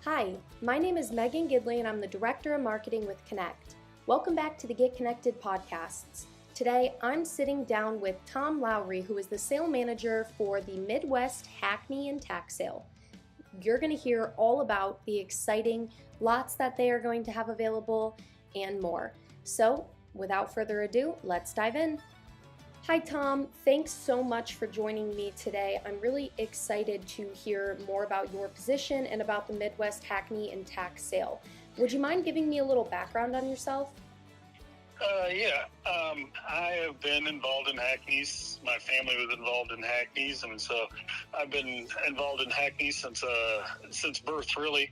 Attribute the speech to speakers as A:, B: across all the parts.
A: Hi, my name is Megan Gidley and I'm the Director of Marketing with Connect. Welcome back to the Get Connected podcasts. Today I'm sitting down with Tom Lowry, who is the Sale Manager for the Midwest Hackney and Tack Sale. You're going to hear all about the exciting lots that they are going to have available and more. So, without further ado, let's dive in. Hi Tom, thanks so much for joining me today. I'm really excited to hear more about your position and about the Midwest Hackney and Tack Sale. Would you mind giving me a little background on yourself?
B: I have been involved in Hackneys. My family was involved in Hackneys, and so I've been involved in Hackneys since birth, really.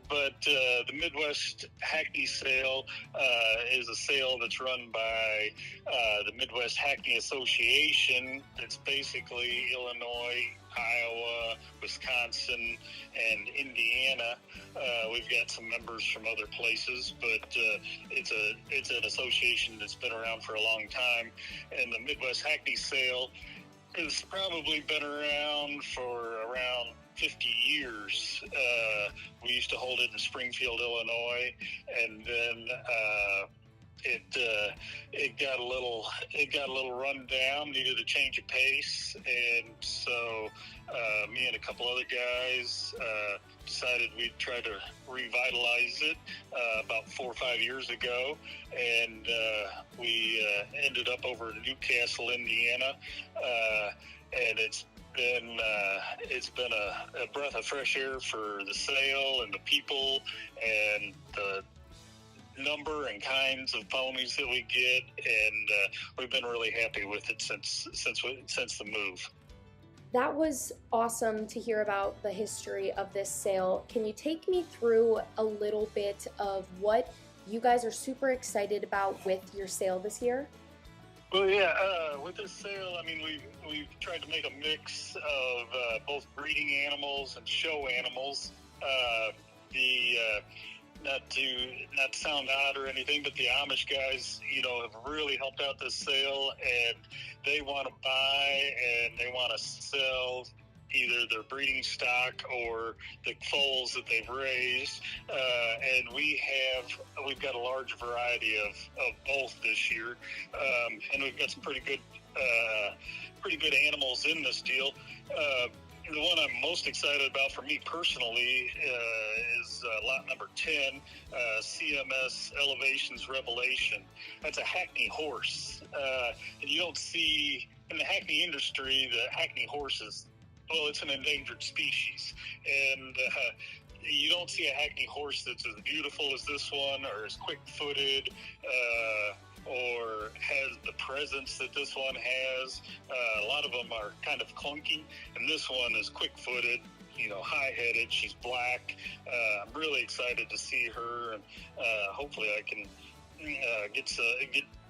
B: But the Midwest Hackney Sale is a sale that's run by the Midwest Hackney Association. It's basically Illinois, Iowa, Wisconsin, and Indiana. We've got some members from other places, but it's an association that's been around for a long time. And the Midwest Hackney Sale has probably been around for around 50 years. We used to hold it in Springfield, Illinois, and then it got a little run down, needed a change of pace, and so me and a couple other guys decided we'd try to revitalize it about 4 or 5 years ago, and we ended up over in Newcastle, Indiana, and it's been a breath of fresh air for the sale and the people and the number and kinds of ponies that we get, and we've been really happy with it since the move.
A: That was awesome to hear about the history of this sale. Can you take me through a little bit of what you guys are super excited about with your sale this year?
B: Well, with this sale, I mean, we've tried to make a mix of both breeding animals and show animals. Not to sound odd or anything, but the Amish guys, have really helped out this sale, and they want to buy and they want to sell either their breeding stock or the foals that they've raised, and we've got a large variety of both this year, and we've got some pretty good animals in this deal. The one I'm most excited about for me personally is lot number 10, CMS Elevations Revelation. That's a Hackney horse, and you don't see in the Hackney industry the Hackney horses. Well, it's an endangered species, and you don't see a Hackney horse that's as beautiful as this one, or as quick-footed, or has the presence that this one has. A lot of them are kind of clunky, and this one is quick-footed, high-headed. She's black. I'm really excited to see her, and hopefully I can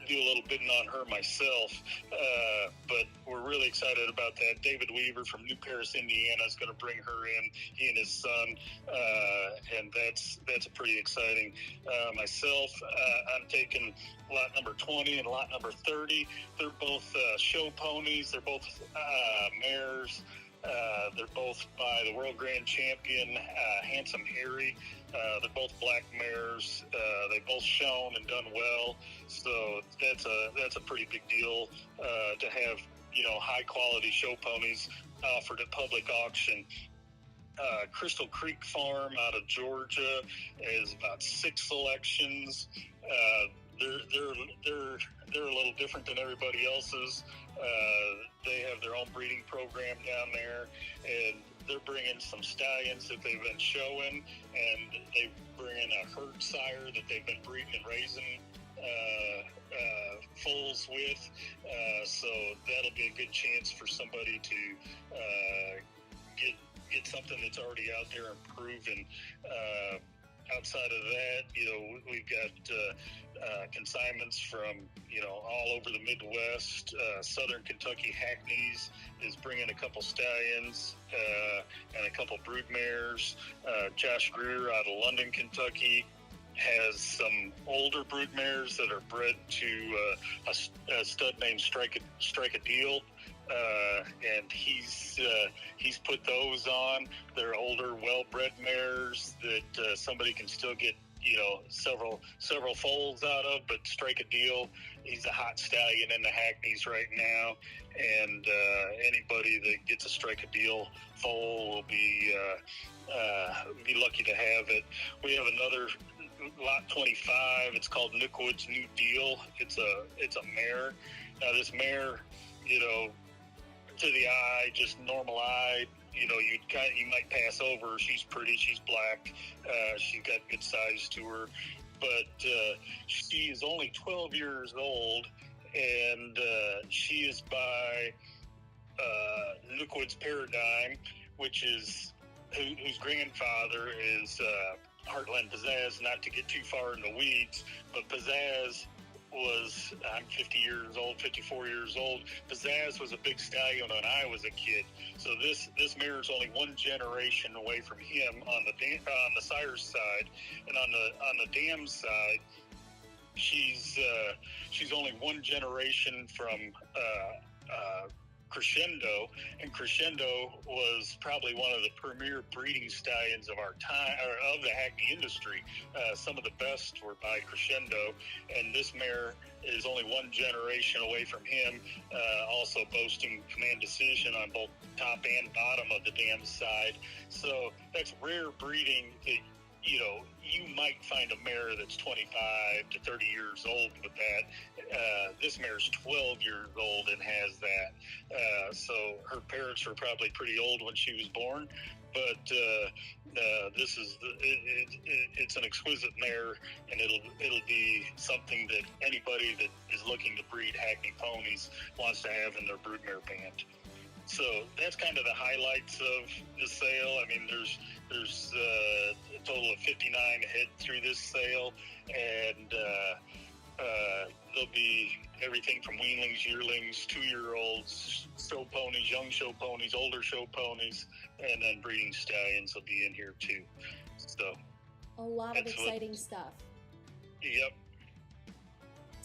B: do a little bidding on her myself, but we're really excited about that. David Weaver from New Paris, Indiana is going to bring her in, he and his son, and that's pretty exciting. Myself, I'm taking lot number 20 and lot number 30. They're both show ponies. They're both mares. They're both by the World Grand Champion, Handsome Harry. They're both black mares. They've both shown and done well, so that's a pretty big deal to have high quality show ponies offered at public auction. Crystal Creek Farm out of Georgia is about 6 selections. They're a little different than everybody else's. They have their own breeding program down there, and they're bringing some stallions that they've been showing, and they bring in a herd sire that they've been breeding and raising foals with. So that'll be a good chance for somebody to get something that's already out there and proven. Outside of that, we've got consignments from, all over the Midwest. Southern Kentucky Hackneys is bringing a couple stallions and a couple brood mares. Josh Greer out of London, Kentucky has some older brood mares that are bred to a stud named Strike a Deal. and he's put those on. They're older, well-bred mares that somebody can still get, you know, several foals out of, but strike a deal. He's a hot stallion in the Hackneys right now, and anybody that gets a strike a deal foal will be lucky to have it. We have another lot 25. It's called Nickwood's New Deal. It's a mare. Now this mare, you know, to the eye, just normal eye, you know, you might pass over. She's pretty. She's black. She's got good size to her, but she is only 12 years old, and she is by Nickwood's Paradigm, which is whose grandfather is Heartland Pizzazz. Not to get too far in the weeds, but Pizzazz was, I'm 54 years old. Pizzazz was a big stallion when I was a kid. So this mare is only one generation away from him on the sire's side, and on the dam side, she's only one generation from Crescendo, and Crescendo was probably one of the premier breeding stallions of our time, or of the Hackney industry. Some of the best were by Crescendo, and this mare is only one generation away from him, also boasting command decision on both top and bottom of the dam side. So that's rare breeding that, you know, you might find a mare that's 25 to 30 years old with that. This mare's 12 years old and has that. So her parents were probably pretty old when she was born, but this is it's an exquisite mare, and it'll be something that anybody that is looking to breed Hackney ponies wants to have in their broodmare band. So that's kind of the highlights of the sale. I mean, there's a total of 59 head through this sale, and there'll be everything from weanlings, yearlings, 2-year-olds, show ponies, young show ponies, older show ponies, and then breeding stallions will be in here too. So
A: a lot of exciting stuff.
B: Yep.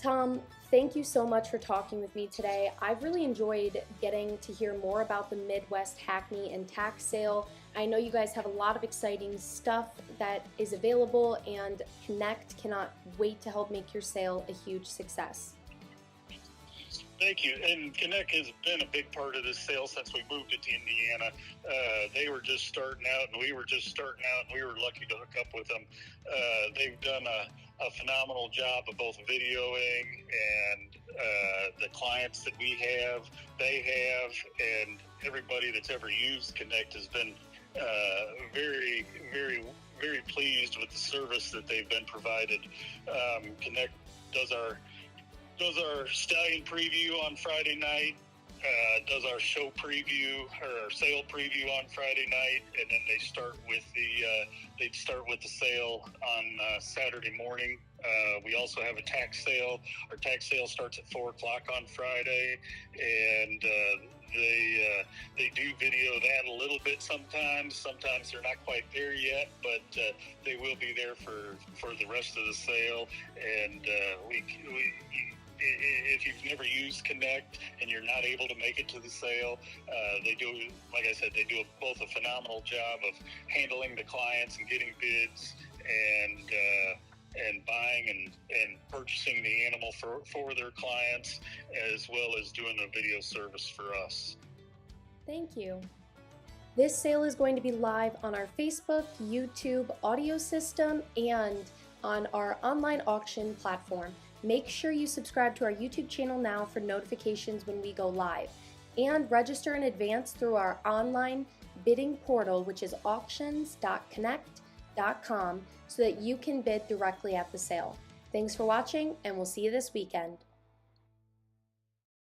A: Tom, thank you so much for talking with me today. I've really enjoyed getting to hear more about the Midwest Hackney and Tack sale. I know you guys have a lot of exciting stuff that is available, and Connect cannot wait to help make your sale a huge success.
B: Thank you. And Connect has been a big part of this sale since we moved it to Indiana. They were just starting out, and we were just starting out, and we were lucky to hook up with them. They've done a phenomenal job of both videoing and the clients that we have, they have, and everybody that's ever used Connect has been very, very, very pleased with the service that they've been provided. Connect does our stallion preview on Friday night, does our show preview or our sale preview on Friday night, and then they start with the sale on Saturday morning. We also have a Tack sale. Our Tack sale starts at 4 o'clock on Friday, and they do video that a little bit sometimes. Sometimes they're not quite there yet, but they will be there for the rest of the sale. And if you've never used Connect and you're not able to make it to the sale, they do, like I said, they do both a phenomenal job of handling the clients and getting bids and buying and purchasing the animal for their clients, as well as doing a video service for us.
A: Thank you. This sale is going to be live on our Facebook, YouTube, audio system, and on our online auction platform. Make sure you subscribe to our YouTube channel now for notifications when we go live, and register in advance through our online bidding portal, which is auctions.connect.com, so that you can bid directly at the sale. Thanks for watching, and we'll see you this weekend.